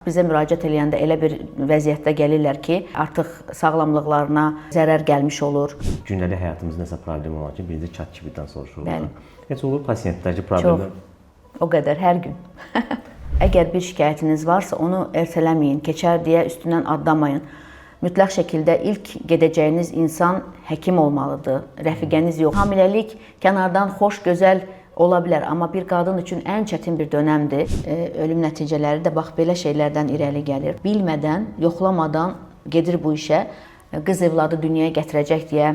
Bizə müraciət edəndə elə bir vəziyyətdə gəlirlər ki, artıq sağlamlıqlarına zərər gəlmiş olur. Gündəlik həyatımızda nəsə problem olan ki, birinci ChatGPT-dən soruşurlar. Bəli. Heç olur pasientlərdəki problemlər? Çox, o qədər, hər gün. Əgər bir şikayətiniz varsa, onu ertələməyin, keçər deyə üstündən adlamayın. Mütləq şəkildə ilk gedəcəyiniz insan həkim olmalıdır, rəfiqəniz yox. Hamiləlik kənardan xoş, gözəl ola bilər, amma bir qadın üçün ən çətin bir dönəmdir. Ölüm nəticələri də bax belə şeylərdən irəli gəlir. Bilmədən, yoxlamadan gedir bu işə. Qız evladı dünyaya gətirəcək deyə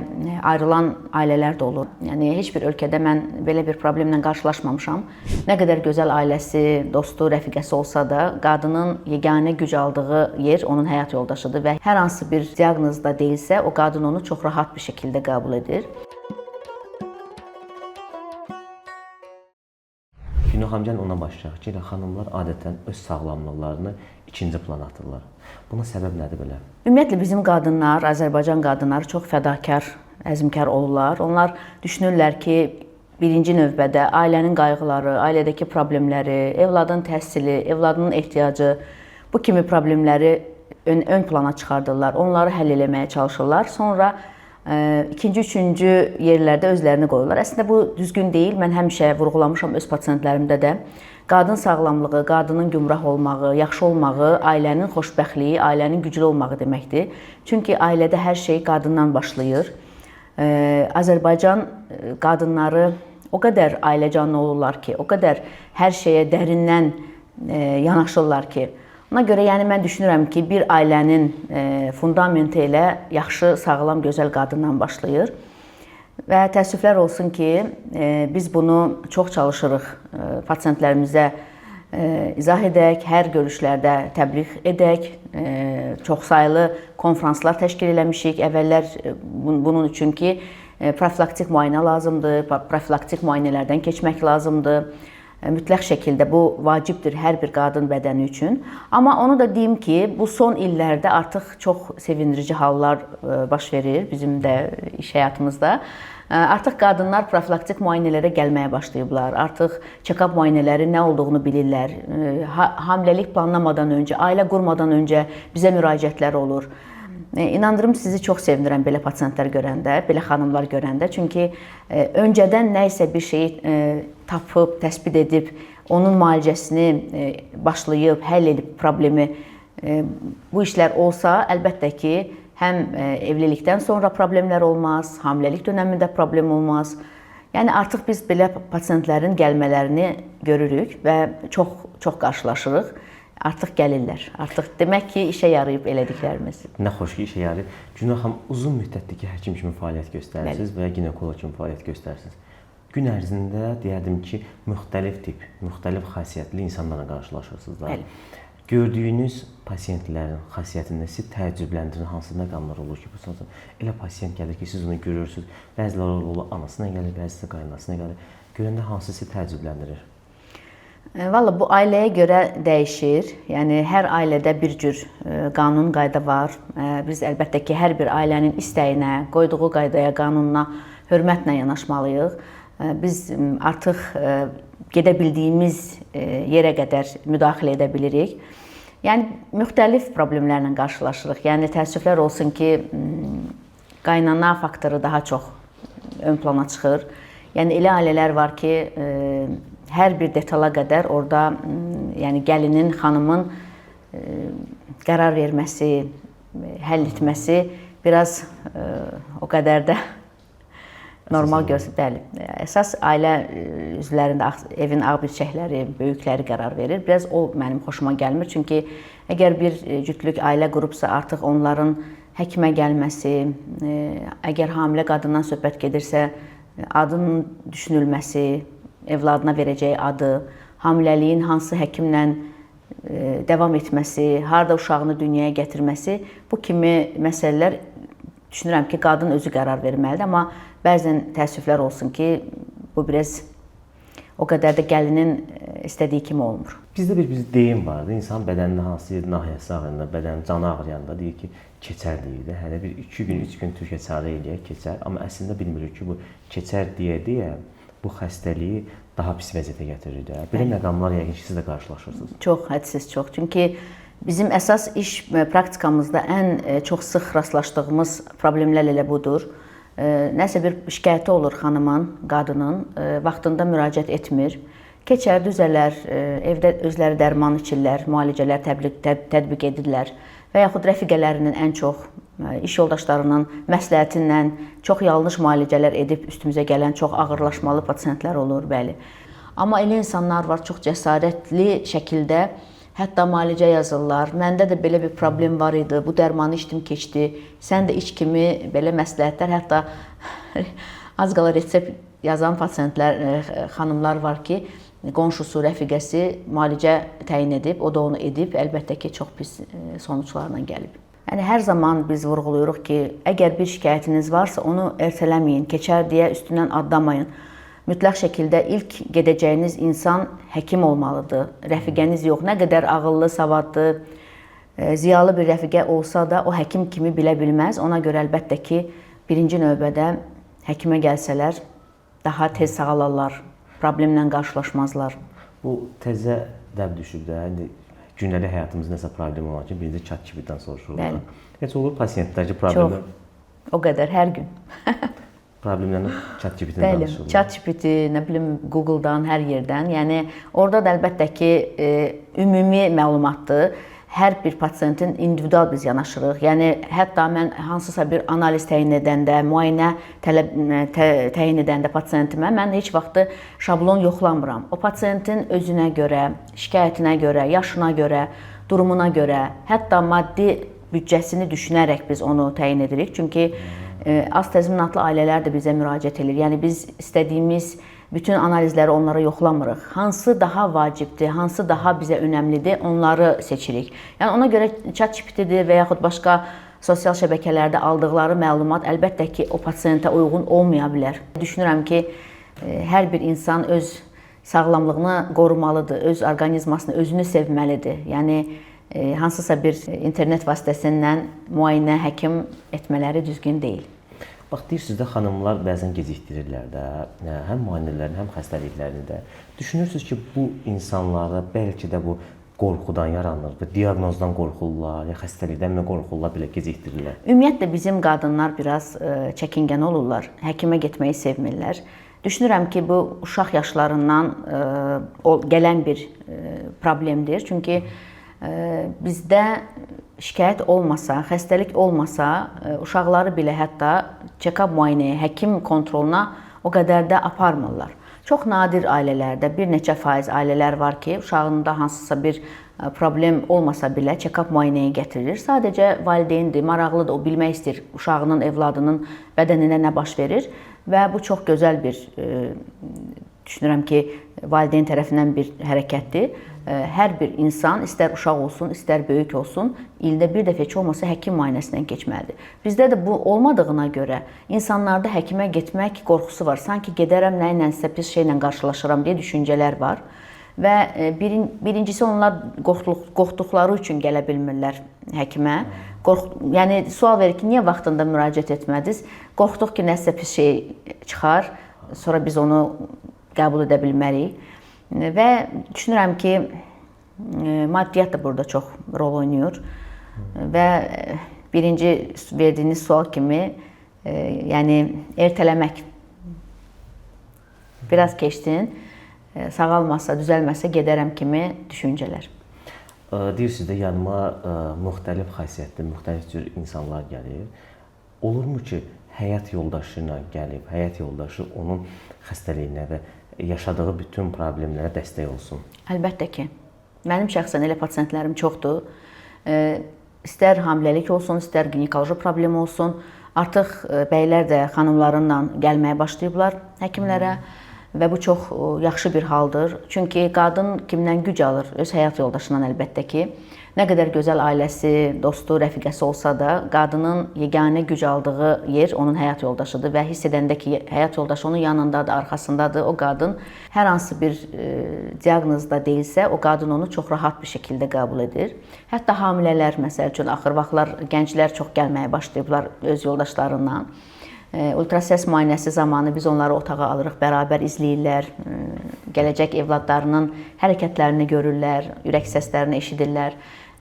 ayrılan ailələr də olur. Yəni heç bir ölkədə mən belə bir problemlə qarşılaşmamışam. Nə qədər gözəl ailəsi, dostu, rəfiqəsi olsa da, qadının yeganə güc aldığı yer onun həyat yoldaşıdır və hər hansı bir diaqnozda deyilsə, o qadın onu çox rahat bir şəkildə qəbul edir. Günel xanım, gəlin ona başlayaq ki, xanımlar adətən öz sağlamlıqlarını ikinci plana atırlar. Buna səbəb nədir belə? Ümumiyyətlə bizim qadınlar, Azərbaycan qadınları çox fədakar, əzmkar olurlar. Onlar düşünürlər ki, birinci növbədə ailənin qayğıları, ailədəki problemləri, evladın təhsili, evladının ehtiyacı, bu kimi problemləri ön plana çıxardırlar. Onları həll etməyə çalışırlar. Sonra ikinci, üçüncü yerlərdə özlərini qoyurlar. Əslində bu düzgün deyil. Mən həmişə vurğulamışam öz pasientlərimdə də. Qadın sağlamlığı, qadının gümrah olmağı, yaxşı olmağı, ailənin xoşbəxtliyi, ailənin güclü olmağı deməkdir. Çünki ailədə hər şey qadından başlayır. Azərbaycan qadınları o qədər ailəcanlı olurlar ki, o qədər hər şeyə dərindən yanaşırlar ki, ona görə yəni mən düşünürəm ki, bir ailənin fundamenti elə yaxşı, sağlam, gözəl qadından başlayır. Və təəssüflər olsun ki, biz bunu çox çalışırıq pasientlərimizə izah edək, hər görüşlərdə təbliğ edək, çoxsaylı konfranslar təşkil eləmişik. Əvvəllər bunun üçün ki, profilaktik müayinə lazımdır, profilaktik müayinələrdən keçmək lazımdır. Mütləq şəkildə bu vacibdir hər bir qadın bədəni üçün. Amma onu da deyim ki, bu son illərdə artıq çox sevindirici hallar baş verir bizim də iş həyatımızda. Artıq qadınlar profilaktik müayinələrə gəlməyə başlayıblar. Artıq check-up müayinələri nə olduğunu bilirlər. Hamiləlik planlamadan öncə, ailə qurmadan öncə bizə müraciətlər olur. İnandırım sizi çox sevinirəm belə pasientlər görəndə, belə xanımlar görəndə. Çünki öncədən nə isə bir şeyi tapıb, təsbit edib, onun müalicəsini başlayıb, həll edib problemi bu işlər olsa, əlbəttə ki, həm evlilikdən sonra problemlər olmaz, hamiləlik dönəmində problem olmaz. Yəni artıq biz belə pasientlərin gəlmələrini görürük və çox qarşılaşırıq. Artıq gəlirlər. Artıq demək ki, işə yarayıb elədiklərimiz. Nə xoş ki, işə yarayıb. Günel xanım, uzun müddətdəki həkim kimi fəaliyyət göstərirsiniz və ya ginekoloq kimi fəaliyyət göstərirsiniz. Gün ərzində deyərdim ki, müxtəlif tip, müxtəlif xasiyyətli insanlarla qarşılaşırsınız da. Gördüyünüz pasientlərin xasiyyətində sizi təəccübləndirən hansı məqamlar olur ki, elə pasient gəlir ki, siz onu görürsünüz. Bəziləri olur, anasına gəlir, bəzisi qaynasına gəlir. Görəndə hansı sizi təəccübləndirir? Valla bu ailəyə görə dəyişir. Yəni hər ailədə bir cür qanun, qayda var. Biz əlbəttə ki, hər bir ailənin istəyinə, qoyduğu qaydaya, qanununa hörmətlə yanaşmalıyıq. Biz artıq gedə bildiyimiz yerə qədər müdaxilə edə bilirik. Yəni müxtəlif problemlərlə qarşılaşırıq. Yəni təəssüflər olsun ki, qaynana faktoru daha çox ön plana çıxır. Yəni elə ailələr var ki, hər bir detala qədər orada yəni gəlinin, xanımın qərar verməsi, həll etməsi biraz o qədər də normal görsün. Bəli. Əsas ailə üzvlərində evin ağ birçəkləri, böyükləri qərar verir. Biraz o mənim xoşuma gəlmir. Çünki əgər bir cütlük ailə qrupsa artıq onların həkimə gəlməsi, əgər hamilə qadından söhbət gedirsə, adının düşünülməsi, evladına verəcəyi adı, hamiləliyin hansı həkimlə davam etməsi, harda uşağını dünyaya gətirməsi, bu kimi məsələlər düşünürəm ki, qadın özü qərar verməlidir. Amma bəzən təəssüflər olsun ki, bu biraz o qədər də gəlinin istədiyi kimi olmur. Bizdə bir deyim vardı, insan bədənində hansı nahiyəsi ağrıyanda, bədənin canı ağrıyanda deyir ki, keçər deyir də. Hələ bir 2 gün, 3 gün türkə çarə eləyək, keçər. Amma əslində bilmirik ki, bu keçər deyə bu xəstəliyi daha pis vəziyyətə gətirir də. Belə məqamlar yəqin ki, siz də qarşılaşırsınız. Çox, hədsiz çox. Çünki Bizim əsas iş praktikamızda ən çox sıx rastlaşdığımız problemlər elə budur. Nəsə bir şikayəti olur xanımın, qadının, vaxtında müraciət etmir. Keçər, düzələr, evdə özləri dərman içirlər, müalicələr tətbiq edirlər və yaxud rəfiqələrinin ən çox, iş yoldaşlarının məsləhətindən çox yanlış müalicələr edib üstümüzə gələn çox ağırlaşmalı pasiyentlər olur, bəli. Amma elə insanlar var, çox cəsarətli şəkildə hətta müalicə yazırlar. Məndə də belə bir problem var idi, bu dərmanı içdim, keçdi. Sən də iç kimi belə məsləhətlər, hətta az qala resept yazan pasiyentlər, xanımlar var ki, qonşusu, rəfiqəsi müalicə təyin edib, o da onu edib, əlbəttə ki, çox pis sonuçlarla gəlib. Yəni hər zaman biz vurğuluyuruq ki, əgər bir şikayətiniz varsa, onu ertələməyin, keçər deyə üstündən adlamayın. Mütləq şəkildə ilk gedəcəyiniz insan həkim olmalıdır, rəfiqəniz yox. Nə qədər ağıllı, savadlı, ziyalı bir rəfiqə olsa da o həkim kimi bilə bilməz. Ona görə əlbəttə ki, birinci növbədə həkimə gəlsələr daha tez sağalarlar, problemlə qarşılaşmazlar. Bu təzə dəb düşüb də, gündəlik həyatımızda nəsə problem olan ki, birinci ChatGPT-dən soruşurlar. Heç olur pasiyentlərcə problemlər? Çox, o qədər, hər gün. Problemlərini ChatGPT-dən danışırlar. Bəli, ChatGPT, nə bilim, Google-dan, hər yerdən. Yəni, orada da əlbəttə ki, ümumi məlumatdır. Hər bir pasiyentin individual biz yanaşırıq. Yəni, hətta mən hansısa bir analiz təyin edəndə, müayinə təyin edəndə pasiyentimə, mən heç vaxtı şablon yoxlamıram. O pasiyentin özünə görə, şikayətinə görə, yaşına görə, durumuna görə, hətta maddi büdcəsini düşünərək biz onu təyin edirik. Çünki az təzminatlı ailələr də bizə müraciət edir. Yəni biz istədiyimiz bütün analizləri onlara yoxlamırıq. Hansı daha vacibdir, hansı daha bizə önəmlidir, onları seçirik. Yəni ona görə ChatGPT-dir və yaxud başqa sosial şəbəkələrdə aldıqları məlumat əlbəttə ki, o pasiyentə uyğun olmaya bilər. Düşünürəm ki, hər bir insan öz sağlamlığını qorumalıdır, öz orqanizmasını, özünü sevməlidir. Yəni hansısa bir internet vasitəsindən müayinə, həkim etmələri düzgün deyil. Bax, deyirsiniz də, xanımlar bəzən gecikdirirlər də, həm müayinələrini, həm xəstəliklərini də. Düşünürsünüz ki, bu insanlarda bəlkə də bu qorxudan yaranır, diaqnozdan qorxurlar, ya xəstəlikdən mi qorxurlar, belə gecikdirirlər? Ümumiyyətlə, bizim qadınlar biraz çəkingən olurlar, həkimə getməyi sevmirlər. Düşünürəm ki, bu uşaq yaşlarından gələn bir problemdir. Çünki bizdə şikayət olmasa, xəstəlik olmasa, uşaqları belə hətta check-up müayinəyə, həkim kontroluna o qədər də aparmırlar. Çox nadir ailələrdə, bir neçə faiz ailələr var ki, uşağında hansısa bir problem olmasa belə check-up müayinəyə gətirilir. Sadəcə valideyndir, maraqlıdır, o bilmək istəyir uşağının, evladının bədəninə nə baş verir və bu çox gözəl bir, düşünürəm ki, valideyn tərəfindən bir hərəkətdir. Hər bir insan, istər uşaq olsun, istər böyük olsun, ildə bir dəfə heç olmasa həkim müayinəsindən keçməlidir. Bizdə də bu olmadığına görə insanlarda həkimə getmək qorxusu var. Sanki gedərəm, nə ilənsə pis şeylə qarşılaşıram deyə düşüncələr var. Və birincisi onlar qorxduqları üçün gələ bilmirlər həkimə. Yəni sual verir ki, niyə vaxtında müraciət etmədiniz? Qorxduq ki, nəsə pis şey çıxar, sonra biz onu qəbul edə bilmərik. Və düşünürəm ki, maddiyyat da burada çox rol oynayır. Və birinci verdiyiniz sual kimi, yəni ertələmək. Biraz keçdin, sağalmasa, düzəlməsə gedərəm kimi düşüncələr. Deyirsiniz də, yanıma müxtəlif xasiyyətli, müxtəlif cür insanlar gəlir. Olurmu ki, həyat yoldaşı ilə gəlib, həyat yoldaşı onun xəstəliyinə və yaşadığı bütün problemlərə dəstək olsun? Əlbəttə ki. Mənim şəxsən elə pasiyentlərim çoxdur. İstər hamiləlik olsun, istər ginekoloji problem olsun. Artıq bəylər də xanımlarınla gəlməyə başlayıblar həkimlərə və bu çox yaxşı bir haldır. Çünki qadın kimdən güc alır? Öz həyat yoldaşından əlbəttə ki. Nə qədər gözəl ailəsi, dostu, rəfiqəsi olsa da, qadının yeganə güc aldığı yer onun həyat yoldaşıdır və hiss edəndə ki, həyat yoldaşı onun yanındadır, arxasındadır, o qadın hər hansı bir diaqnozda deyilsə, o qadın onu çox rahat bir şəkildə qəbul edir. Hətta hamilələr, məsəl üçün, axır vaxtlar gənclər çox gəlməyə başlayıblar öz yoldaşlarından. Ultrasəs müayinəsi zamanı biz onları otağa alırıq, bərabər izləyirlər, gələcək evladlarının hərəkətlərini görürlər, ürək səslərini eşidirlər.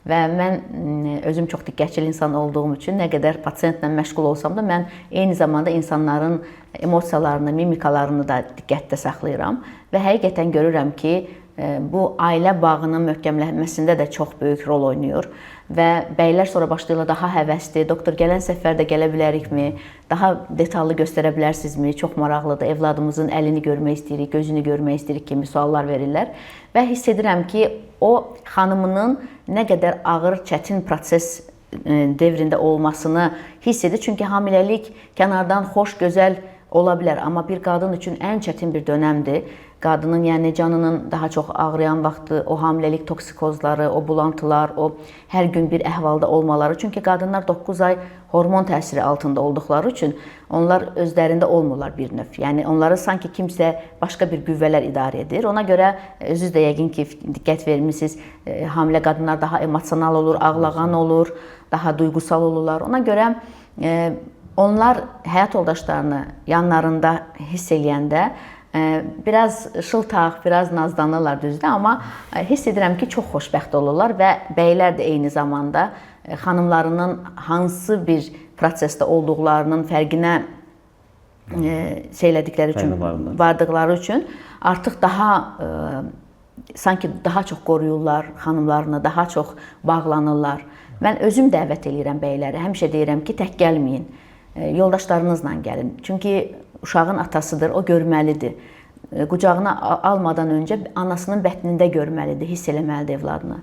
Və mən özüm çox diqqətli insan olduğum üçün nə qədər pasientlə məşğul olsam da mən eyni zamanda insanların emosiyalarını, mimikalarını da diqqətdə saxlayıram və həqiqətən görürəm ki, bu ailə bağının möhkəmlənməsində də çox böyük rol oynayır və bəylər sonra başlayırlar daha həvəsli, doktor gələn səfər də gələ bilərikmi, daha detallı göstərə bilərsinizmi, çox maraqlıdır, evladımızın əlini görmək istəyirik, gözünü görmək istəyirik kimi suallar verirlər və hiss edirəm ki, o xanımının nə qədər ağır, çətin proses dövründə olmasını hiss edir. Çünki hamiləlik kənardan xoş, gözəl ola bilər, amma bir qadın üçün ən çətin bir dönəmdir. Qadının, yəni canının daha çox ağrıyan vaxtı, o hamiləlik toksikozları, o bulantılar, o hər gün bir əhvalda olmaları. Çünki qadınlar 9 ay hormon təsiri altında olduqları üçün onlar özlərində olmurlar bir növ. Yəni onları sanki kimsə başqa bir qüvvələr idarə edir. Ona görə özünüz də yəqin ki, diqqət vermisiniz, hamilə qadınlar daha emosional olur, ağlağan olur, daha duyğusal olurlar. Ona görə onlar həyat yoldaşlarını yanlarında hiss eləyəndə biraz şıltaq, biraz nazlanırlar düzdür, amma hiss edirəm ki, çox xoşbəxt olurlar və bəylər də eyni zamanda xanımlarının hansı bir prosesdə olduqlarının fərqinə şeylədikləri üçün, vardıqları üçün artıq daha sanki daha çox qoruyurlar xanımlarını, daha çox bağlanırlar. Mən özüm dəvət edirəm bəyləri, həmişə deyirəm ki, tək gəlməyin, yoldaşlarınızla gəlin. Çünki uşağın atasıdır, o görməlidir. Qucağına almadan öncə anasının bətnində görməlidir, hiss eləməlidir evladını.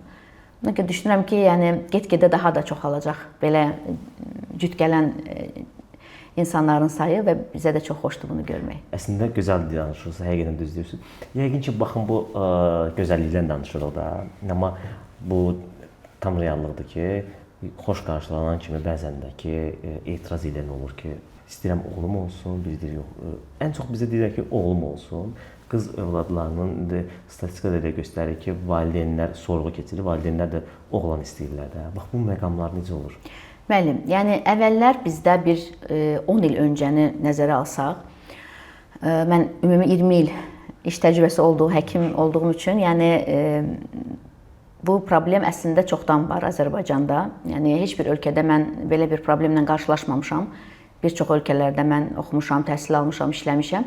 Ona görə düşünürəm ki, yəni get-gedə daha da çoxalacaq belə cüt gələn insanların sayı və bizə də çox xoşdur bunu görmək. Əslində gözəl danışırsınız, həqiqətən düz deyirsiniz. Yəqin ki, baxın bu gözəllikdən danışırıq da, amma bu tam reallıqdır ki, xoş qarşılanan kimi bəzən də ki, etiraz edən olur ki, istəyirəm oğlum olsun, biz deyirik yox. Ən çox bizə deyirlər ki, oğlum olsun. Qız övladlarının statistikada da göstərir ki, valideynlər sorğu keçirir, valideynlər də oğlan istəyirlər də. Bax, bu məqamlar necə olur? Bəli, yəni əvvəllər bizdə bir 10 il öncəni nəzərə alsaq, mən ümumi 20 il iş təcrübəsi olduğu həkim olduğum üçün, yəni bu problem əslində çoxdan var Azərbaycanda. Yəni heç bir ölkədə mən belə bir problemlə qarşılaşmamışam. Bir çox ölkələrdə mən oxumuşam, təhsil almışam, işləmişəm.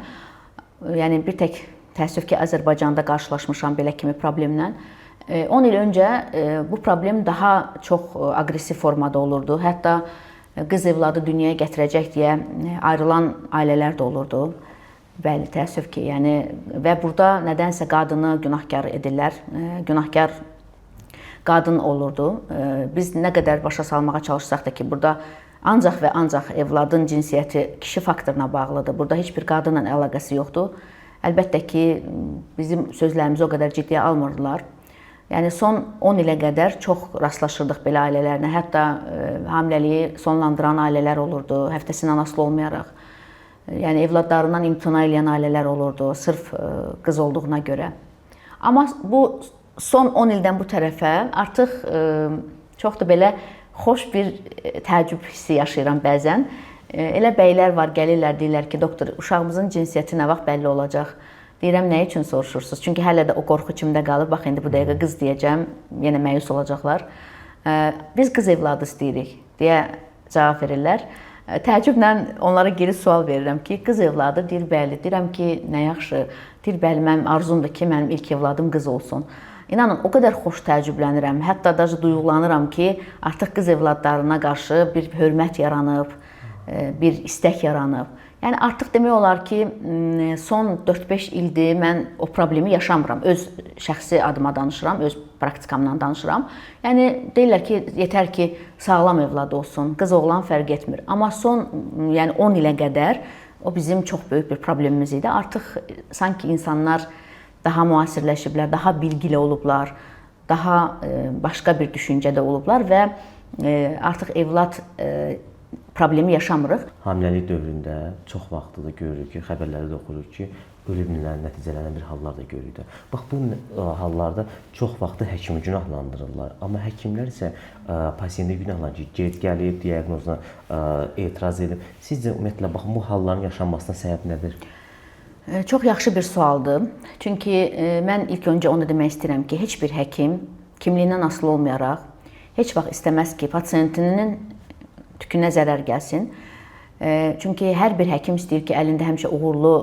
Yəni bir tək təəssüf ki, Azərbaycanda qarşılaşmışam belə kimi problemlə. 10 il öncə bu problem daha çox aqressiv formada olurdu. Hətta qız evladı dünyaya gətirəcək deyə ayrılan ailələr də olurdu. Bəli, təəssüf ki, yəni və burada nədənsə qadını günahkar edirlər. Günahkar qadın olurdu. Biz nə qədər başa salmağa çalışsaq da ki, burada ancaq və ancaq evladın cinsiyyəti kişi faktoruna bağlıdır. Burada heç bir qadınla əlaqəsi yoxdur. Əlbəttə ki, bizim sözlərimizi o qədər ciddiyə almırdılar. Yəni son 10 ilə qədər çox rastlaşırdıq belə ailələrlə. Hətta hamiləliyi sonlandıran ailələr olurdu, həftəsindən asılı olmayaraq. Yəni evladlarından imtina edən ailələr olurdu, sırf qız olduğuna görə. Amma bu son 10 ildən bu tərəfə artıq çox da belə xoş bir təəccüb hissi yaşayıram bəzən. Elə bəylər var, gəlirlər, deyirlər ki, doktor, uşağımızın cinsiyyəti nə vaxt bəlli olacaq? Deyirəm, nə üçün soruşursunuz? Çünki hələ də o qorxu içimdə qalıb. Bax, indi bu dəqiqə qız deyəcəm, yenə məyus olacaqlar. Biz qız evladı istəyirik, deyə cavab verirlər. Təəccüblə onlara geri sual verirəm ki, qız evladı, deyir, bəli. Deyirəm ki, nə yaxşı, deyir, bəli, mənim arzumdur ki, mənim ilk evladım qız olsun. İnanın, o qədər xoş təəccüblənirəm, hətta da duyğulanıram ki, artıq qız evladlarına qarşı bir hörmət yaranıb, bir istək yaranıb. Yəni artıq demək olar ki, son 4-5 ildir mən o problemi yaşamıram. Öz şəxsi adıma danışıram, öz praktikamdan danışıram. Yəni deyirlər ki, yetər ki, sağlam evlad olsun, qız oğlan fərq etmir. Amma son 10 ilə qədər o bizim çox böyük bir problemimiz idi. Artıq sanki insanlar daha müasirləşiblər, daha bilgili olublar, daha başqa bir düşüncədə olublar və artıq evlad problemi yaşamırıq. Hamiləlik dövründə çox vaxtı da görürük ki, xəbərlərdə oxuruq ki, ölümlə nəticələnən bir hallar da görürük də. Bax, bu hallarda çox vaxtı həkimi günahlandırırlar. Amma həkimlər isə pasiyenti günahlandırır ki, gec gəlib, diaqnozuna etiraz edib. Sizcə, ümumiyyətlə, baxın, bu halların yaşanmasına səbəb nədir? Çox yaxşı bir sualdır. Çünki mən ilk öncə onu demək istəyirəm ki, heç bir həkim kimliyindən asılı olmayaraq, heç vaxt istəməz ki, pasiyentinin tükünə zərər gəlsin. Çünki hər bir həkim istəyir ki, əlində həmişə uğurlu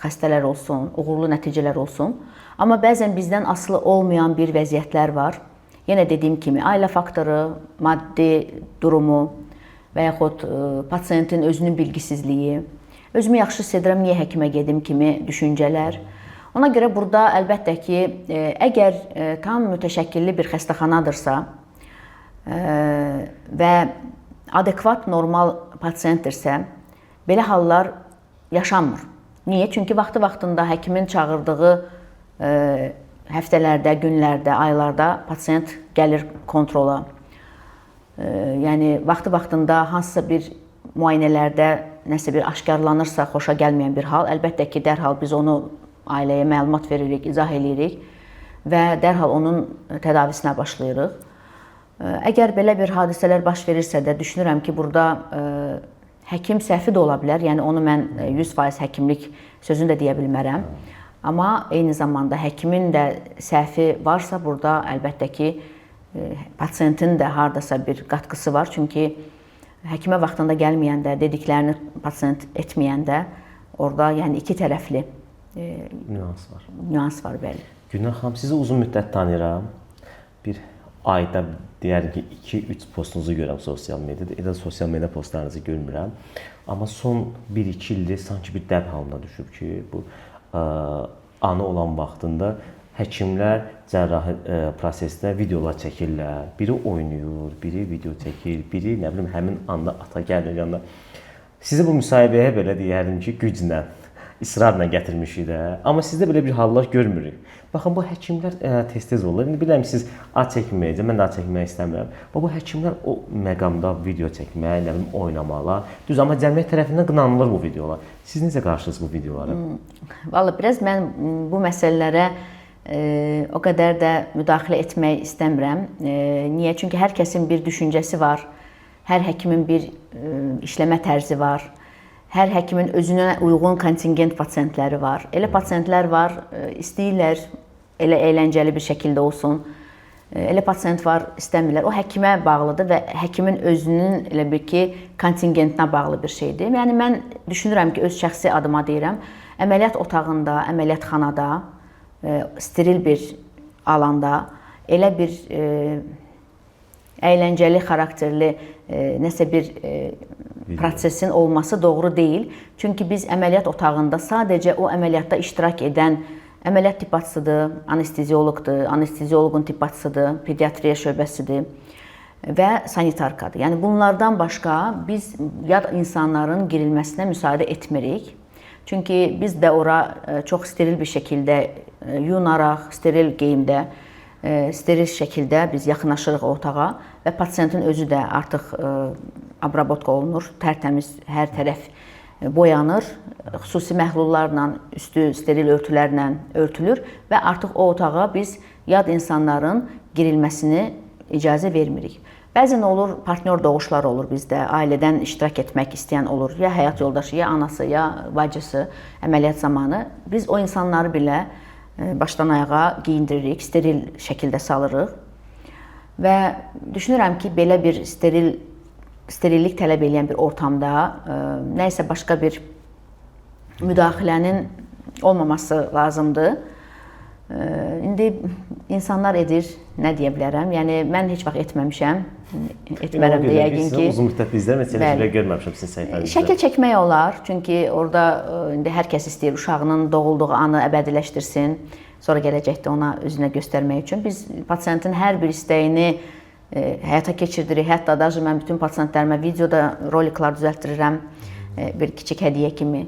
xəstələr olsun, uğurlu nəticələr olsun. Amma bəzən bizdən asılı olmayan bir vəziyyətlər var. Yenə dediyim kimi, ailə faktoru, maddi durumu və yaxud pasiyentin özünün bilgisizliyi, özümü yaxşı hiss edirəm, niyə həkimə gedim kimi düşüncələr. Ona görə burada əlbəttə ki, əgər tam mütəşəkkilli bir xəstəxanadırsa və adekvat, normal pasiyentdirsə, belə hallar yaşanmır. Niyə? Çünki vaxtı-vaxtında həkimin çağırdığı həftələrdə, günlərdə, aylarda pasiyent gəlir kontrola. Yəni, vaxtı-vaxtında hansısa bir müayinələrdə nəsə bir aşkarlanırsa, xoşa gəlməyən bir hal, əlbəttə ki, dərhal biz onu ailəyə məlumat veririk, izah edirik və dərhal onun tədavisinə başlayırıq. Əgər belə bir hadisələr baş verirsə də, düşünürəm ki, burada həkim səhvi də ola bilər. Yəni, onu mən 100% həkimlik sözünü də deyə bilmərəm. Amma eyni zamanda həkimin də səhvi varsa, burada əlbəttə ki, pasiyentin də haradasa bir qatqısı var. Çünki həkimə vaxtında gəlməyəndə, dediklərini pasiyent etməyəndə, orada yəni iki tərəfli nüans var, bəli. Gülnur xanım, sizi uzun müddət tanıyıram. Bir ayda deyərim ki, 2-3 postunuzu görürəm sosial mediada. Elə sosial media postlarınızı görmürəm. Amma son 1-2 ildir sanki bir dəb halına düşüb ki, bu anı olan vaxtında həkimlər cərrahi prosesdə videolar çəkirlər. Biri oynayır, biri video çəkir, biri nə bilim həmin anda ata gəlir yanına. Sizi bu müsahibəyə belə deyərdim ki, güclə, israrla gətirmişik də. Amma sizdə belə bir hallar görmürük. Baxın, bu həkimlər tez-tez olur. İndi bilirəm siz ad çəkməyəcəm, mən də ad çəkmək istəmirəm. Bu həkimlər o məqamda video çəkmək, nə bilim oynamalar. Düz, amma cəmiyyət tərəfindən qınanılır bu videolar. Siz necə qarşısınız bu videolara? Vallahi biraz mən bu məsələlərə o qədər də müdaxilə etmək istəmirəm. Niyə? Çünki hər kəsin bir düşüncəsi var. Hər həkimin bir işləmə tərzi var. Hər həkimin özünə uyğun kontingent pasiyentləri var. Elə pasiyentlər var, istəyirlər elə əyləncəli bir şəkildə olsun. Elə pasiyent var, istəmirlər. O həkimə bağlıdır və həkimin özünün elə bir ki, kontingentinə bağlı bir şeydir. Yəni mən düşünürəm ki, öz şəxsi adıma deyirəm, əməliyyat otağında, əməliyyatxanada, steril bir alanda elə bir əyləncəli, xarakterli nəsə bir prosesin olması doğru deyil. Çünki biz əməliyyat otağında sadəcə o əməliyyatda iştirak edən əməliyyat tibb bacısıdır, anestezioloqdur, anestezioloqun tibb bacısıdır, pediatriya şöbəsidir və sanitarkadır. Yəni bunlardan başqa biz yad insanların girilməsinə müsaade etmirik. Çünki biz də ora çox steril bir şəkildə yuyunaraq, steril geyimdə, steril şəkildə biz yaxınlaşırıq o otağa və pasiyentin özü də artıq abrabotka olunur, tərtəmiz, hər tərəf boyanır, xüsusi məhlullarla, üstü steril örtülərlə örtülür və artıq o otağa biz yad insanların girilməsini icazə vermirik. Bəzən olur, partnyor doğuşlar olur bizdə, ailədən iştirak etmək istəyən olur, ya həyat yoldaşı, ya anası, ya bacısı əməliyyat zamanı. Biz o insanları belə başdan ayağa geyindiririk, steril şəkildə salırıq və düşünürəm ki, belə bir sterillik tələb edən bir ortamda nə isə başqa bir müdaxilənin olmaması lazımdır. İndi insanlar edir, nə deyə bilərəm? Yəni mən heç vaxt etməmişəm, etmərəm də yəqin ki. Uzun müddət izləyirəm, heç elə görməmişəm sizin səhifənizdə. Şəkil çəkmək olar, çünki orada indi hər kəs istəyir uşağının doğulduğu anı əbədiləşdirsin, sonra gələcəkdə ona özünə göstərmək üçün. Biz pasiyentin hər bir istəyini həyata keçirdirik. Hətta da mən bütün pasiyentlərimə videoda roliklar düzəltdirirəm, bir kiçik hədiyyə kimi.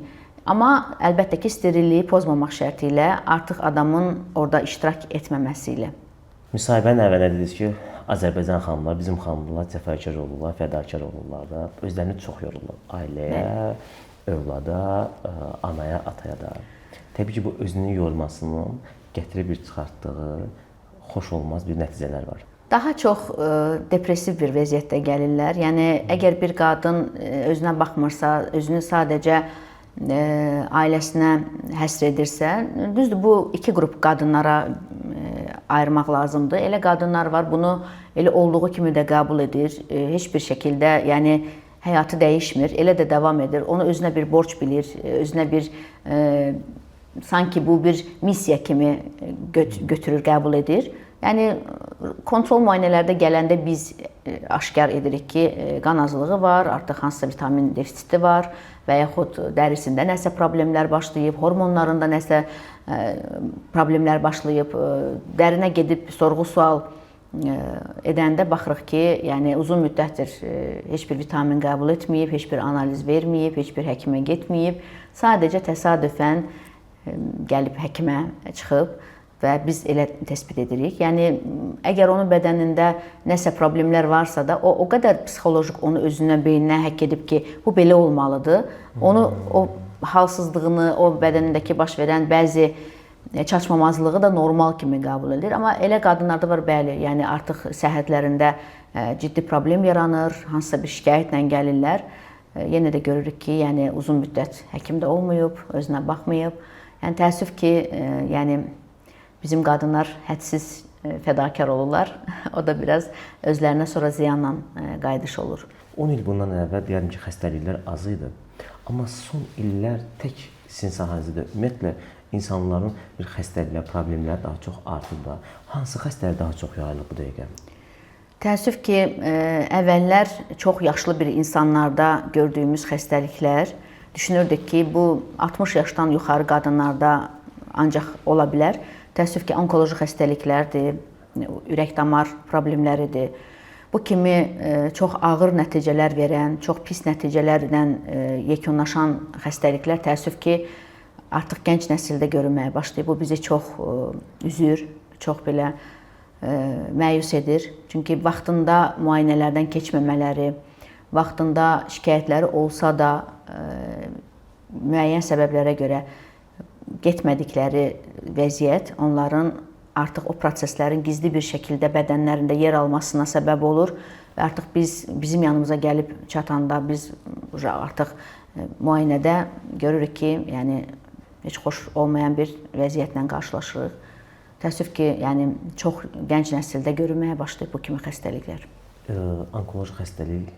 Amma əlbəttə ki, sterilliyi pozmamaq şərti ilə, artıq adamın orada iştirak etməməsi ilə. Müsahibənin əvvələ dediniz ki, Azərbaycan xanımlar, bizim xanımlar cəfakar olurlar, fədakar olurlar da, özlərini çox yorurlar. Ailəyə, övlada, anaya, ataya da. Təbii ki, bu özünü yormasının gətirib bir çıxartdığı xoş olmaz bir nəticələr var. Daha çox depressiv bir vəziyyətdə gəlirlər. Yəni, əgər bir qadın özünə baxmırsa, özünü sadəcə ailəsinə həsr edirsə, düzdür, bu iki qrup qadınlara ayırmaq lazımdır. Elə qadınlar var, bunu elə olduğu kimi də qəbul edir. Heç bir şəkildə, yəni həyatı dəyişmir, elə də davam edir. Onu özünə bir borc bilir, özünə bir sanki bu bir missiya kimi götürür, qəbul edir. Yəni kontrol müayinələrdə gələndə biz aşkar edirik ki, qan azlığı var, artıq hansısa vitamin defisiti var və yaxud dərisində nəsə problemlər başlayıb, hormonlarında nəsə problemlər başlayıb, dərinə gedib sorğu-sual edəndə baxırıq ki, yəni uzun müddətdir heç bir vitamin qəbul etməyib, heç bir analiz verməyib, heç bir həkimə getməyib, sadəcə təsadüfən gəlib həkimə çıxıb və biz elə təsbit edirik. Yəni əgər onun bədənində nəsə problemlər varsa da, o qədər psixoloji onu özünə, beyninə həkk edib ki, bu belə olmalıdır. Onu o halsızlığını, o bədənindəki baş verən bəzi çatışmamazlığı da normal kimi qəbul edir. Amma elə qadınlarda var, bəli, yəni artıq səhhətlərində ciddi problem yaranır, hansısa bir şikayətlə gəlirlər. Yenə də görürük ki, yəni uzun müddət həkimdə olmayıb, özünə baxmayıb. Yəni təəssüf ki, yəni bizim qadınlar hədsiz fədakar olurlar. O da biraz özlərinə sonra ziyanla qayıdış olur. 10 il bundan əvvəl deyərdim ki, xəstəliklər az idi. Amma son illər tək sizin sahənizdə ümumiyyətlə insanların bir xəstəliklər, problemləri daha çox artıb da. Hansı xəstəlik daha çox yayılıb bu dəqiqə? Təəssüf ki, əvvəllər çox yaşlı bir insanlarda gördüyümüz xəstəliklər, düşünürdük ki, bu 60 yaşdan yuxarı qadınlarda ancaq ola bilər. Təəssüf ki, onkoloji xəstəliklərdir, ürək-damar problemləridir. Bu kimi çox ağır nəticələr verən, çox pis nəticələrlə yekunlaşan xəstəliklər təəssüf ki, artıq gənc nəsildə görünməyə başlayıb. Bu bizi çox üzür, çox belə məyus edir. Çünki vaxtında müayinələrdən keçməmələri, vaxtında şikayətləri olsa da müəyyən səbəblərə görə getmədikləri vəziyyət onların artıq o proseslərin gizli bir şəkildə bədənlərində yer almasına səbəb olur və artıq bizim yanımıza gəlib çatanda biz artıq müayinədə görürük ki, yəni heç xoş olmayan bir vəziyyətlə qarşılaşırıq. Təəssüf ki, yəni çox gənc nəsildə görünməyə başlayıb bu kimi xəstəliklər. Onkoloji xəstəlik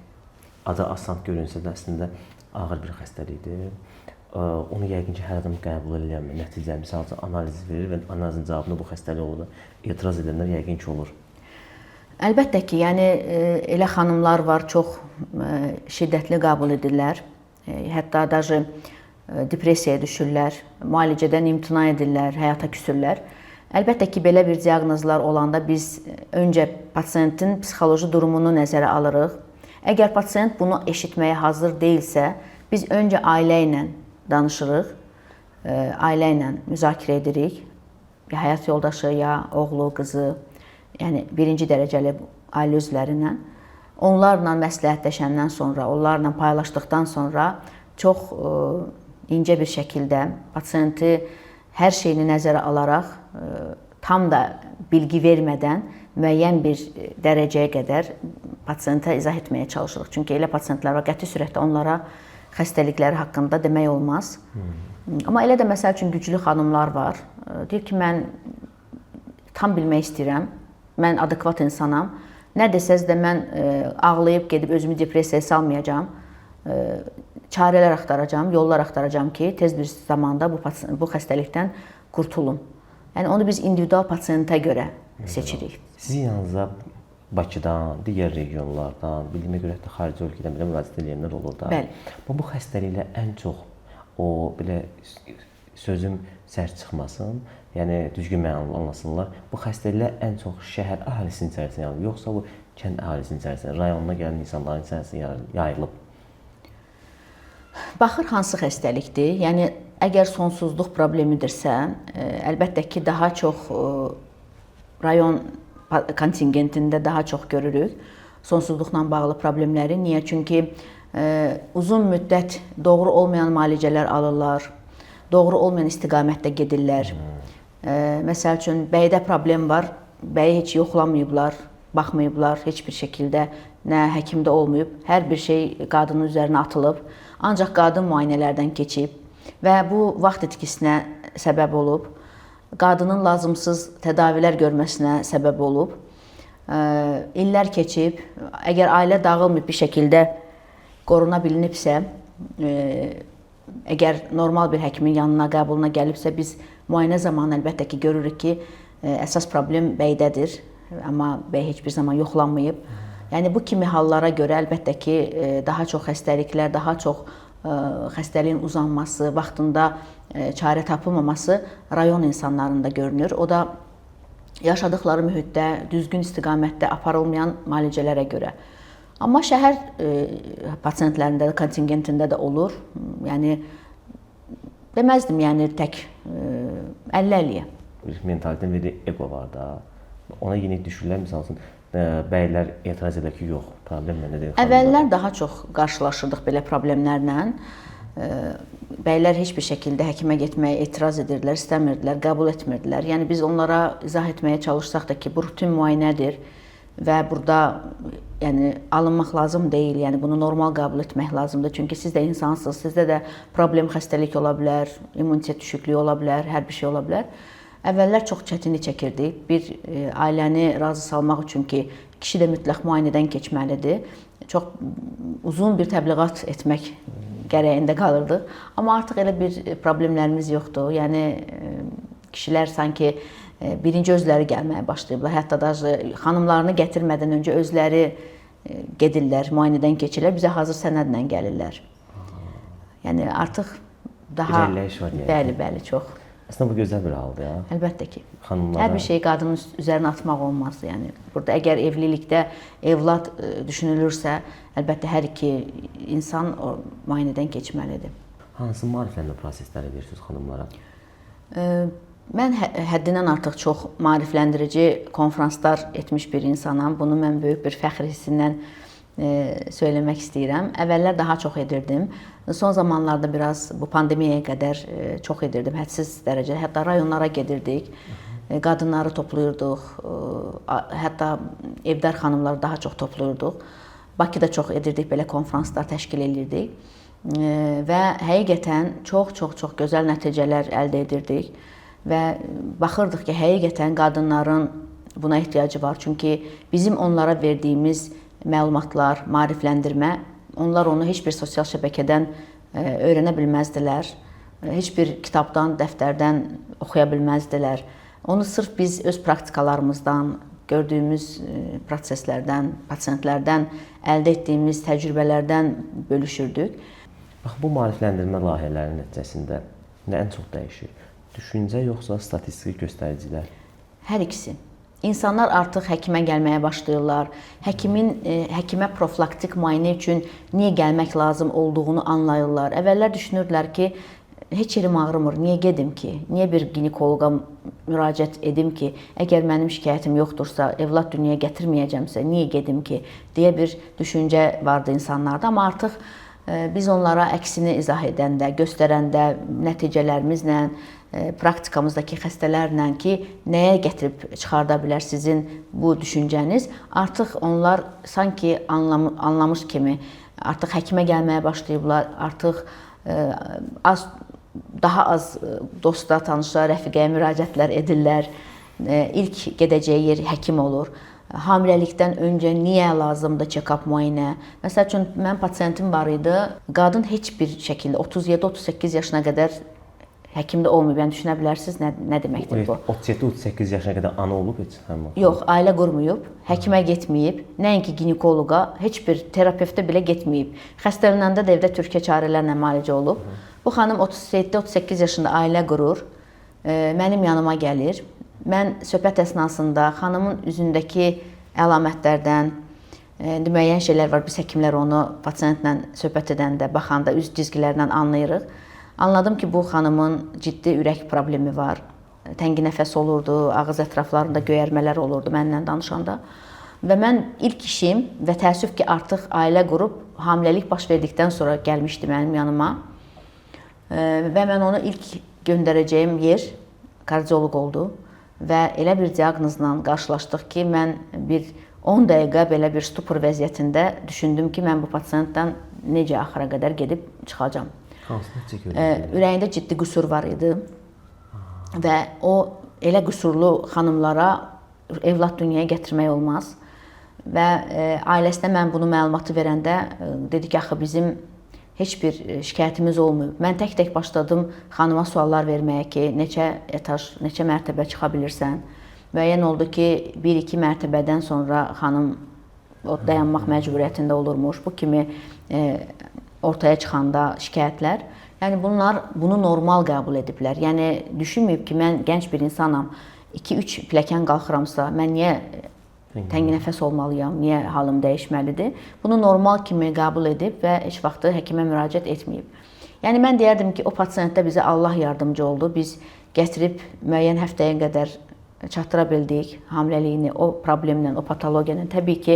adı asan görünsə də əslində ağır bir xəstəlikdir. Onu yəqin ki, hər adam qəbul edən nəticə, misal üçün analiz verir və analizin cavabında bu xəstəlik olur. Etiraz edənlər yəqin ki, olur. Əlbəttə ki, yəni elə xanımlar var, çox şiddətli qəbul edirlər. Hətta даже depressiyaya düşürlər, müalicədən imtina edirlər, həyata küsürlər. Əlbəttə ki, belə bir diaqnozlar olanda biz öncə pasiyentin psixoloji durumunu nəzərə alırıq. Əgər pasiyent bunu eşitməyə hazır deyilsə, biz öncə ailə ilə danışırıq, ailə ilə müzakirə edirik. Ya həyat yoldaşı, ya oğlu, qızı, yəni birinci dərəcəli ailə üzvlərindən. Onlarla məsləhətləşəndən sonra, onlarla paylaşdıqdan sonra çox incə bir şəkildə pasiyenti hər şeyini nəzərə alaraq, tam da bilgi vermədən müəyyən bir dərəcəyə qədər pasiyentə izah etməyə çalışırıq. Çünki elə pasiyentlər var, qəti surətdə onlara xəstəlikləri haqqında demək olmaz. Amma elə də məsəl üçün güclü xanımlar var. Deyir ki, mən tam bilmək istəyirəm, mən adekvat insanam. Nə desəz də mən ağlayıb gedib özümü depressiyaya salmayacağam. Çarələr axtaracağam, yollar axtaracağam ki, tez bir zamanda bu xəstəlikdən qurtulum. Yəni onu biz individual pasiyentə görə seçirik. Sizin yanınıza Bakıdan, digər regionlardan, bildiyimə görə hətta xarici ölkədən belə müraciət edənlər olur da. Bəli. Bu xəstəliklə ən çox o belə sözüm sərt çıxmasın, yəni düzgün mənada anlasınlar. Bu xəstəliklər ən çox şəhər əhalisinin içərisində yayılıb, yoxsa bu kənd əhalisinin içərisində, rayonuna gələn insanların içərisində yayılıb? Baxır hansı xəstəlikdir. Yəni əgər sonsuzluq problemidirsə, əlbəttə ki, daha çox rayon kontingentində daha çox görürük sonsuzluqla bağlı problemləri. Niyə? Çünki uzun müddət doğru olmayan müalicələr alırlar, doğru olmayan istiqamətdə gedirlər. Məsəl üçün, bəydə problem var, bəyi heç yoxlamayıblar, baxmayıblar, heç bir şəkildə nə həkimdə olmayıb, hər bir şey qadının üzərinə atılıb, ancaq qadın müayinələrdən keçib və bu vaxt itkisinə səbəb olub. Qadının lazımsız tədavilər görməsinə səbəb olub. illər keçib, əgər ailə dağılmayıb bir şəkildə qoruna bilinibsə, əgər normal bir həkimin yanına, qəbuluna gəlibsə, biz müayinə zamanı əlbəttə ki, görürük ki, əsas problem bəydədir, amma bəy heç bir zaman yoxlanmayıb. Yəni, bu kimi hallara görə əlbəttə ki, daha çox xəstəliklər, daha çox xəstəliyin uzanması, vaxtında çarə tapılmaması rayon insanlarında görünür. O da yaşadıkları mühitdə, düzgün istiqamətdə aparılmayan müalicələrə görə. Amma şəhər pasiyentlərində də, kontingentində də olur. Yəni, deməzdim, yəni tək 50-50-yə. Bir mentalitetdə bir ego var da. Ona yeni düşürlər, misal üçün, bəylər etiraz edir ki, yox, problem məndədir. Əvvəllər daha çox qarşılaşırdıq belə problemlərlə. Bəylər heç bir şəkildə həkimə getməyə etiraz edirdilər, istəmirdilər, qəbul etmirdilər. Yəni, biz onlara izah etməyə çalışsaq da ki, bu rutin müayinədir və burada alınmaq lazım deyil, yəni bunu normal qəbul etmək lazımdır. Çünki siz də insansınız, sizdə də problem, xəstəlik ola bilər, immunitet düşüklüyü ola bilər, hər bir şey ola bilər. Əvvəllər çox çətinlik çəkirdik. Bir ailəni razı salmaq üçün ki, kişi də mütləq müayinədən keçməlidir. Çox uzun bir təbliğat etmək gərəyində qalırdıq. Amma artıq elə bir problemlərimiz yoxdur. Yəni, kişilər sanki birinci özləri gəlməyə başlayıblar. Hətta da xanımlarını gətirmədən öncə özləri gedirlər, müayinədən keçirlər, bizə hazır sənədlə gəlirlər. Yəni, artıq daha... İrəliləyiş var, yəni. Bəli, bəli, çox. Əslində, bu gözəl bir haldır, ya. Əlbəttə ki. Xanımlara... Hər bir şey qadının üzərinə atmaq olmaz. Yəni, burada əgər evlilikdə evlad düşünülürsə, əlbəttə hər iki insan o müayinədən keçməlidir. Hansı maariflənmə prosesləri verirsiniz xanımlara? Mən həddindən artıq çox maarifləndirici konfranslar etmiş bir insanam. Bunu mən böyük bir fəxr hissindən söyləmək istəyirəm. Əvvəllər daha çox edirdim. Son zamanlarda biraz bu pandemiyaya qədər çox edirdim, hədsiz dərəcədə. Hətta rayonlara gedirdik, qadınları toplayırdıq, hətta evdar xanımları daha çox toplayırdıq. Bakıda çox edirdik, belə konfranslar təşkil edirdik və həqiqətən çox gözəl nəticələr əldə edirdik və baxırdıq ki, həqiqətən qadınların buna ehtiyacı var. Çünki bizim onlara verdiyimiz məlumatlar, maarifləndirmə, onlar onu heç bir sosial şəbəkədən öyrənə bilməzdilər, heç bir kitabdan, dəftərdən oxuya bilməzdilər. Onu sırf biz öz praktikalarımızdan, gördüyümüz proseslərdən, pasiyentlərdən, əldə etdiyimiz təcrübələrdən bölüşürdük. Bax, bu maarifləndirmə layihələrinin nəticəsində nə ən çox dəyişir? Düşüncə yoxsa statistik göstəricilər? Hər ikisi. İnsanlar artıq həkimə gəlməyə başlayırlar. Həkimə profilaktik müayinə üçün niyə gəlmək lazım olduğunu anlayırlar. Əvvəllər düşünürdülər ki, heç yerim ağrımır, niyə gedim ki? Niyə bir ginekoloqa müraciət edim ki? Əgər mənim şikayətim yoxdursa, evlad dünyaya gətirməyəcəmsə, niyə gedim ki? Deyə bir düşüncə vardı insanlarda. Amma artıq biz onlara əksini izah edəndə, göstərəndə, nəticələrimizlə, praktikamızdakı xəstələrlə ki, nəyə gətirib çıxarda bilər sizin bu düşüncəniz, artıq onlar sanki anlamış kimi artıq həkimə gəlməyə başlayıblar, artıq daha az dosta, tanışa, rəfiqəyə müraciətlər edirlər. İlk gedəcəyi yer həkim olur. Hamiləlikdən öncə niyə lazımdır check-up müayinə? Məsəl üçün, mənim pasiyentim var idi, qadın heç bir şəkildə 37-38 yaşına qədər həkimdə olmayıb, yəni düşünə bilərsiniz nə deməkdir bu? 37-38 yaşına qədər ana olub heç? Yox, ailə qurmayıb, həkimə getməyib, nəinki ginekoloqa, heç bir terapevtə belə getməyib. Xəstələnəndə də evdə türkə çarələrlə müalicə olub. Bu xanım 37-38 yaşında ailə qurur, mənim yanıma gəlir. Mən söhbət əsnasında xanımın üzündəki əlamətlərdən, müəyyən şeylər var, biz həkimlər onu pasiyentlə söhbət edəndə, baxanda üz cizgilərindən anlayırıq. Anladım ki, bu xanımın ciddi ürək problemi var. Təngi nəfəs olurdu, ağız ətraflarında göyərmələr olurdu mənimlə danışanda. Və mən ilk işim və təəssüf ki, artıq ailə qurub, hamiləlik baş verdikdən sonra gəlmişdi mənim yanıma. Və mən onu ilk göndərəcəyim yer kardioloq oldu. Və elə bir diaqnozla qarşılaşdıq ki, mən bir 10 dəqiqə belə bir stupor vəziyyətində düşündüm ki, mən bu pasiyentdən necə axıra qədər gedib çıxacam. Ürəyində ciddi qüsur var idi və o elə qüsurlu xanımlara evlad dünyaya gətirmək olmaz. və ailəsinə mən bunu məlumatı verəndə dedi ki, axı bizim heç bir şikayətimiz olmayıb. Mən tək-tək başladım xanıma suallar verməyə ki, neçə etaj, neçə mərtəbə çıxa bilirsən. Müəyyən oldu ki, 1-2 mərtəbədən sonra xanım o dayanmaq məcburiyyətində olurmuş. Bu kimi ortaya çıxanda şikayətlər. Yəni bunlar bunu normal qəbul ediblər. Yəni düşünməyib ki, mən gənc bir insanam. 2-3 pilləkən qalxıramsa, mən niyə tənginəfəs olmalıyam, niyə halım dəyişməlidir? Bunu normal kimi qəbul edib və heç vaxt həkimə müraciət etməyib. Yəni mən deyərdim ki, o pasiyentdə bizə Allah yardımcı oldu. Biz gətirib müəyyən həftəyə qədər çatdıra bildik hamiləliyini o problemlə, o patologiyanın. Təbii ki,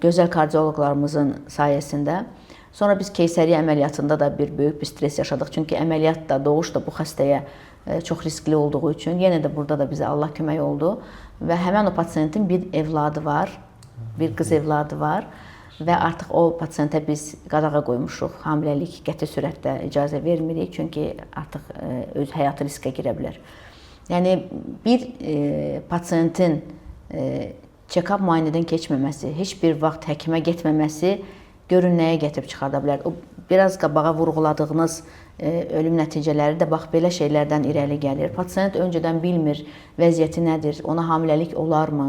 gözəl kardioloqlarımızın sayəsində. Sonra biz keysəriyyə əməliyyatında da böyük bir stres yaşadıq. Çünki əməliyyat da, doğuş da bu xəstəyə çox riskli olduğu üçün yenə də burada da bizə Allah kömək oldu və həmin o pasiyentin bir evladı var, bir qız evladı var və artıq o pasiyentə biz qadağa qoymuşuq. Hamiləlik qəti sürətdə icazə vermirik, çünki artıq öz həyatı riskə girə bilər. Yəni bir pasiyentin check-up müayinədən keçməməsi, heç bir vaxt həkimə getməməsi görün nəyə gətirib çıxarda bilər. O biraz qabağa vurğuladığınız ölüm nəticələri də bax belə şeylərdən irəli gəlir. Pasiyent öncədən bilmir vəziyyəti nədir, ona hamiləlik olarmı,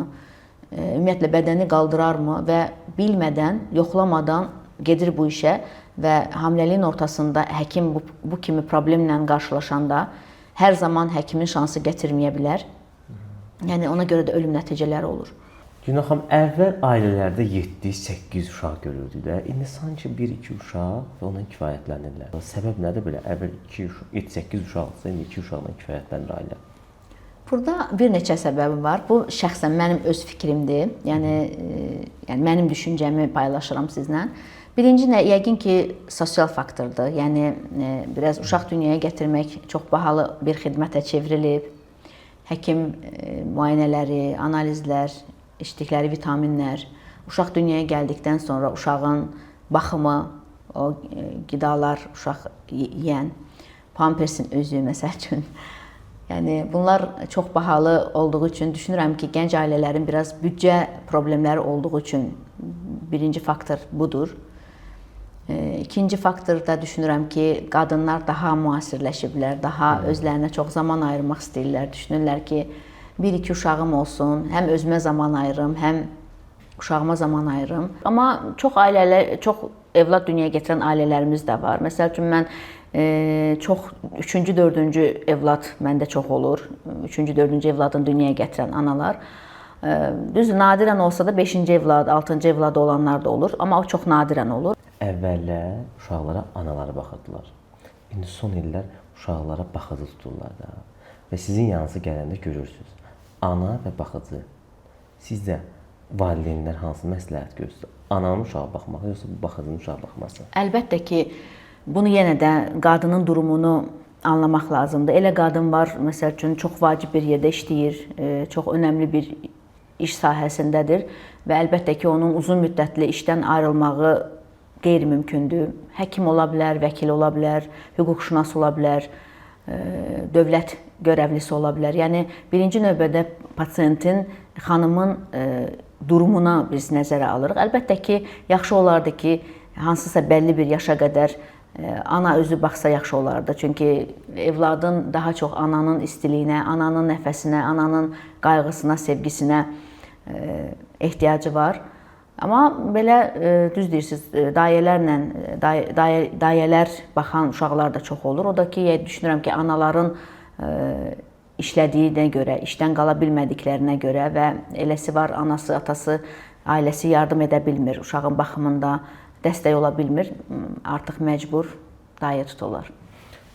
ümumiyyətlə bədəni qaldırarmı və bilmədən, yoxlamadan gedir bu işə və hamiləliyin ortasında həkim bu kimi problemlə qarşılaşanda hər zaman həkimin şansı gətirməyə bilər. Yəni ona görə də ölüm nəticələri olur. Günah xanım, əvvəl ailələrdə 7-8 uşaq görürdük də. İndi sanki 1-2 uşaq və ondan kifayətlənirlər. Səbəb nədir belə? Əvvəl 7-8 uşaqsa, indi 2 uşaqla kifayətlənir ailə. Burada bir neçə səbəbi var. Bu şəxsən mənim öz fikrimdir. Yəni mənim düşüncəmi paylaşıram sizlə. Birinci yəqin ki, sosial faktordur. Yəni biraz uşaq dünyaya gətirmək çox bahalı bir xidmətə çevrilib. Həkim müayinələri, analizlər, içdikləri vitaminlər, uşaq dünyaya gəldikdən sonra uşağın baxımı, o qidalar uşaq yeyən, pampersin özü məsəl üçün. Yəni bunlar çox bahalı olduğu üçün düşünürəm ki, gənc ailələrin biraz büdcə problemləri olduğu üçün birinci faktor budur. İkinci faktor da düşünürəm ki, qadınlar daha müasirləşiblər, daha özlərinə çox zaman ayırmaq istəyirlər. Düşünürlər ki, 1-2 uşağım olsun, həm özümə zaman ayırım, həm uşağıma zaman ayırım. Amma çox evlad dünyaya gətirən ailələrimiz də var. Məsəl üçün mən çox 3-cü, 4-cü evlad məndə çox olur. 3-cü, 4-cü evladın dünyaya gətirən analar. Düzdür, nadirən olsa da 5-ci evlad, 6-cı evlad olanlar da olur, amma o çox nadirən olur. Əvvəllər uşaqlara anaları baxırdılar. İndi son illər uşaqlara baxıcı tuturlar da. Və sizin yanınıza gələndə görürsünüz. Ana və baxıcı. Sizdə valideynlər hansı məsləhət göstərir? Ananın uşağa baxmaq, yoxsa baxıcının uşağa baxması? Əlbəttə ki, bunu yenə də qadının durumunu anlamaq lazımdır. Elə qadın var, məsəl üçün, çox vacib bir yerdə işləyir, çox önəmli bir iş sahəsindədir və əlbəttə ki, onun uzun müddətli işdən ayrılmağı qeyri-mümkündür. Həkim ola bilər, vəkil ola bilər, hüquqşünas ola bilər, dövlət görəvlisi ola bilər. Yəni birinci növbədə pasiyentin, xanımın durumuna biz nəzərə alırıq. Əlbəttə ki, yaxşı olardı ki, hansısa bəlli bir yaşa qədər ana özü baxsa yaxşı olardı. Çünki evladın daha çox ananın istiliyinə, ananın nəfəsinə, ananın qayğısına, sevgisinə ehtiyacı var. Amma belə düz deyirsiniz, dayələr baxan uşaqlar da çox olur. O da ki, düşünürəm ki, anaların işlədiyinə görə, işdən qala bilmədiklərinə görə və eləsi var, anası, atası, ailəsi yardım edə bilmir, uşağın baxımında dəstək ola bilmir, artıq məcbur dayə tuturlar.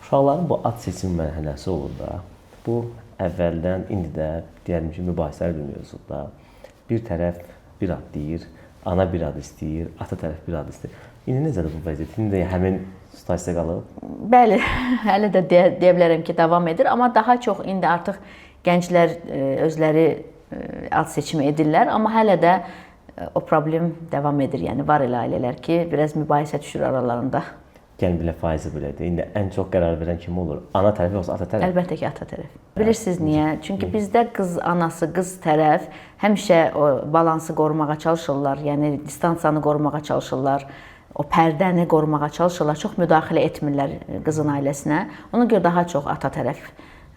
Uşaqların bu ad seçim mərhələsi olur da, bu əvvəldən, indi də deyəlim ki, mübahisəli bir mövzuda. Bir tərəf bir ad deyir, ana bir ad istəyir, ata tərəf bir ad istəyir. İndi necədir bu vəziyyət? İndi də həmin situasiya qalıb? Bəli, hələ də deyə bilərəm ki, davam edir. Amma daha çox indi artıq gənclər özləri ad seçimi edirlər. Amma hələ də o problem davam edir. Yəni var elə ailələr ki, biraz mübahisə düşür aralarında. Gəlin bilə faizi belədir. İndi ən çox qərar verən kim olur? Ana tərəf yoxsa ata tərəf? Əlbəttə ki, ata tərəf. Bilirsiniz niyə? Çünki bizdə qız anası, qız tərəf həmişə o balansı qorumağa çalışırlar. Yəni distansiyanı qorumağa çalışırlar. O pərdəni qorumağa çalışırlar. Çox müdaxilə etmirlər qızın ailəsinə. Ona görə daha çox ata tərəf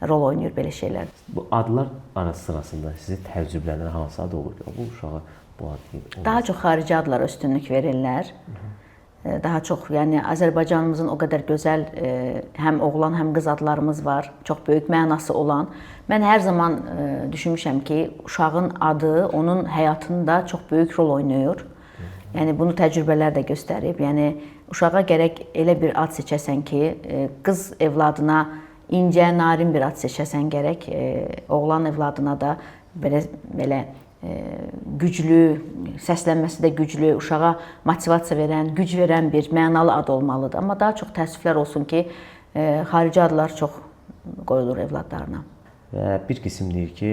rol oynayır belə şeylər. Bu adlar sırasında sizi təəccübləndirən hansı ad olur ki, bu uşağa bu ad deyil? Daha çox xarici adlara üstünlük verirlər. Daha çox, yəni Azərbaycanımızın o qədər gözəl həm oğlan, həm qız adlarımız var. Çox böyük mənası olan. Mən hər zaman düşünmüşəm ki, uşağın adı onun həyatında çox böyük rol oynayır. Yəni bunu təcrübələr də göstərib. Yəni uşağa gərək elə bir ad seçəsən ki, qız evladına incə, narin bir ad seçəsən gərək. Oğlan evladına da belə güclü, səslənməsi də güclü, uşağa motivasiya verən, güc verən bir mənalı ad olmalıdır. Amma daha çox təəssüflər olsun ki, xarici adlar çox qoyulur evladlarına. Və bir qism deyir ki,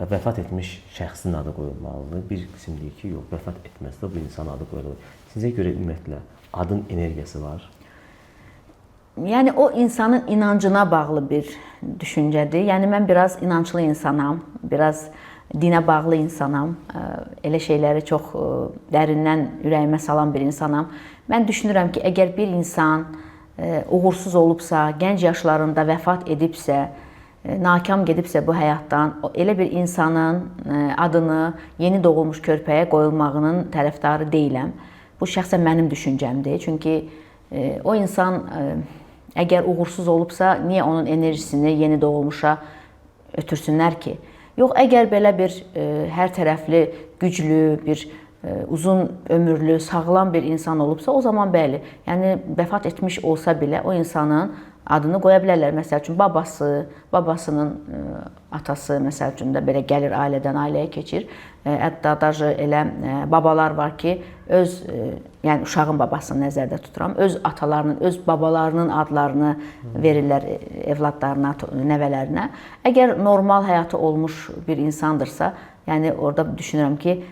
vəfat etmiş şəxsin adı qoyulmalıdır. Bir qism deyir ki, yox, vəfat etməzsə bu insan adı qoyulur. Sizə görə ümumiyyətlə adın energiyası var? Yəni o insanın inancına bağlı bir düşüncədir. Yəni mən biraz inanclı insanam, biraz dinə bağlı insanam. Elə şeyləri çox dərindən ürəyimə salan bir insanam. Mən düşünürəm ki, əgər bir insan uğursuz olubsa, gənc yaşlarında vəfat edibsə, nakam gedibsə bu həyatdan, elə bir insanın adını yeni doğulmuş körpəyə qoyulmağının tərəfdarı deyiləm. Bu şəxsən mənim düşüncəmdir. Çünki o insan əgər uğursuz olubsa, niyə onun enerjisini yeni doğulmuşa ötürsünlər ki? Yox, əgər belə bir hər tərəfli, güclü, bir uzun ömürlü, sağlam bir insan olubsa, o zaman bəli, yəni vəfat etmiş olsa belə o insanın adını qoya bilərlər. Məsəl üçün babası, babasının atası məsəl üçün də belə gəlir ailədən ailəyə keçir. Hətta elə babalar var ki, yəni uşağın babasını nəzərdə tuturam, öz atalarının, öz babalarının adlarını verirlər evladlarına, nəvələrinə. Əgər normal həyatı olmuş bir insandırsa, yəni orada düşünürəm ki,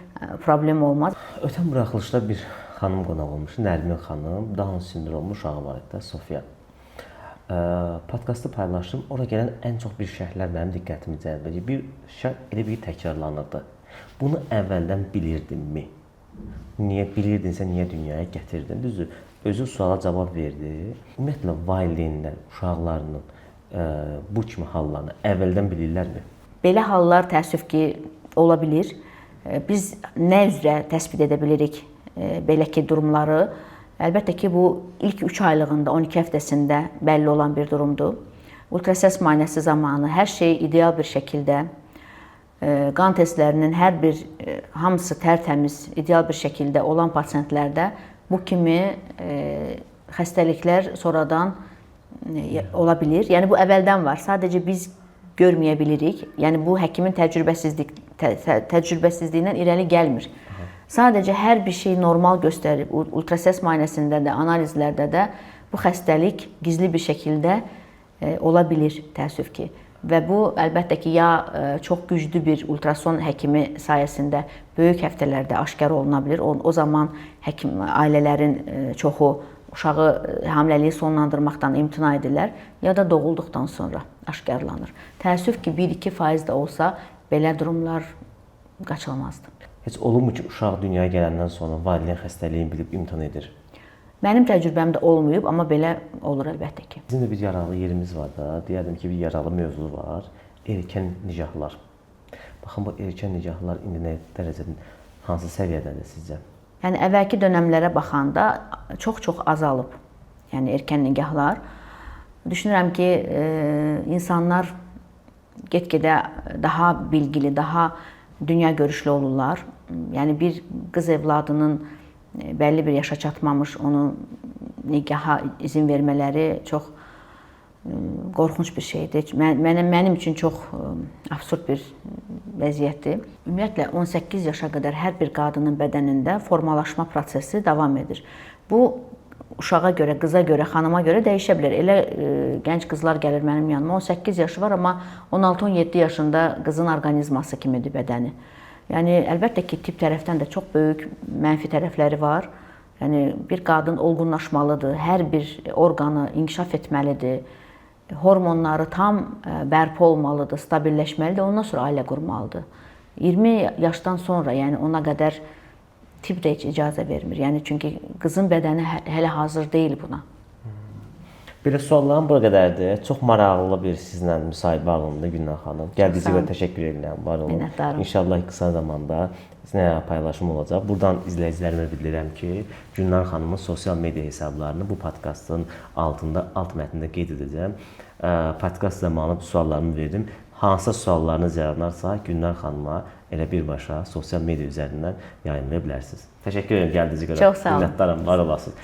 problem olmaz. Ötən buraxılışda bir xanım qonaq olmuşdu, Nərmin xanım, Down sindromu uşağı var idi, Sofiya. Podkastı paylaşdım, ora gələn ən çox bir şərhlər mənim diqqətimi cəlb edir. Bir şərh elə bir təkrarlanırdı. Bunu əvvəldən bilirdinmi? Niyə bilirdinsə, niyə dünyaya gətirdin? Düzdür, özü suala cavab verdi. Ümumiyyətlə, valideynlər uşaqlarının bu kimi hallarını əvvəldən bilirlərmi? Belə hallar təəssüf ki, ola bilir. Biz nə üzrə təsbit edə bilirik belə ki, durumları? Əlbəttə ki, bu ilk 3 aylığında, 12 həftəsində bəlli olan bir durumdur. Ultrasəs müayinəsi zamanı hər şey ideal bir şəkildə, qan testlərinin hər bir hamısı tərtəmiz, ideal bir şəkildə olan pasientlərdə bu kimi xəstəliklər sonradan ola bilir. Yəni bu əvvəldən var. Sadəcə biz görməyə bilirik. Yəni bu həkimin təcrübəsizliyindən irəli gəlmir. Sadəcə hər bir şey normal göstərib. Ultrasəs müayinəsində də, analizlərdə də bu xəstəlik gizli bir şəkildə ola bilir təəssüf ki. Və bu əlbəttə ki, ya çox güclü bir ultrason həkimi sayəsində böyük həftələrdə aşkar oluna bilir. O zaman ailələrin çoxu uşağı hamiləliyi sonlandırmaqdan imtina edirlər, ya da doğulduqdan sonra aşkarlanır. Təəssüf ki, 1-2% də olsa belə durumlar qaçılmazdır. Heç olubmu ki, uşaq dünyaya gələndən sonra valideyn xəstəliyini bilib imtina edir? Mənim təcrübəmdə olmayıb, amma belə olur əlbəttə ki. Bizim də bir yaralı yerimiz var da, deyərdim ki, bir yaralı mövzu var, erkən nicahlar. Baxın, bu erkən nicahlar indi nə dərəcədə, hansı səviyyədədir sizcə? Yəni, əvvəlki dönəmlərə baxanda çox-çox azalıb, yəni erkən nicahlar. Düşünürəm ki, insanlar get-gedə daha bilgili, daha dünya görüşlü olurlar. Yəni bir qız evladının bəlli bir yaşa çatmamış onu nikaha izin vermələri çox qorxunç bir şeydir. Mənim üçün çox absurd bir vəziyyətdir. Ümumiyyətlə 18 yaşa qədər hər bir qadının bədənində formalaşma prosesi davam edir. Bu uşağa görə, qıza görə, xanıma görə dəyişə bilər. Elə gənc qızlar gəlir mənim yanıma, 18 yaşı var, amma 16-17 yaşında qızın orqanizması kimidir bədəni. Yəni əlbəttə ki, tip tərəfdən də çox böyük mənfi tərəfləri var. Yəni bir qadın olğunlaşmalıdır, hər bir orqanı inkişaf etməlidir. Hormonları tam bərpa olmalıdır, stabilləşməlidir, ondan sonra ailə qurmalıdır. 20 yaşdan sonra, yəni ona qədər tibb də heç icazə vermir. Yəni çünki qızın bədəni hələ hazır deyil buna. Belə suallarım bura qədərdir. Çox maraqlı bir sizlə müsahibə alındı Gülnar xanım. Gəldiyinizə görə təşəkkür edirəm. Var olun. Minnətdaram. İnşallah qısa zamanda sizinlə paylaşım olacaq. Buradan izləyicilərimə bildirirəm ki, Gülnar xanımın sosial media hesablarını bu podkastın altında, alt mətnində qeyd edəcəm. Podkast zamanı bu suallarımı verdim. Hansısa suallarınız yaranarsa Gülnar xanıma elə birbaşa sosial media üzərindən yayınlaya bilərsiniz. Təşəkkür edirəm gəldiyinizə görə. Çox sağ olun. Minnətdaram, var olasınız.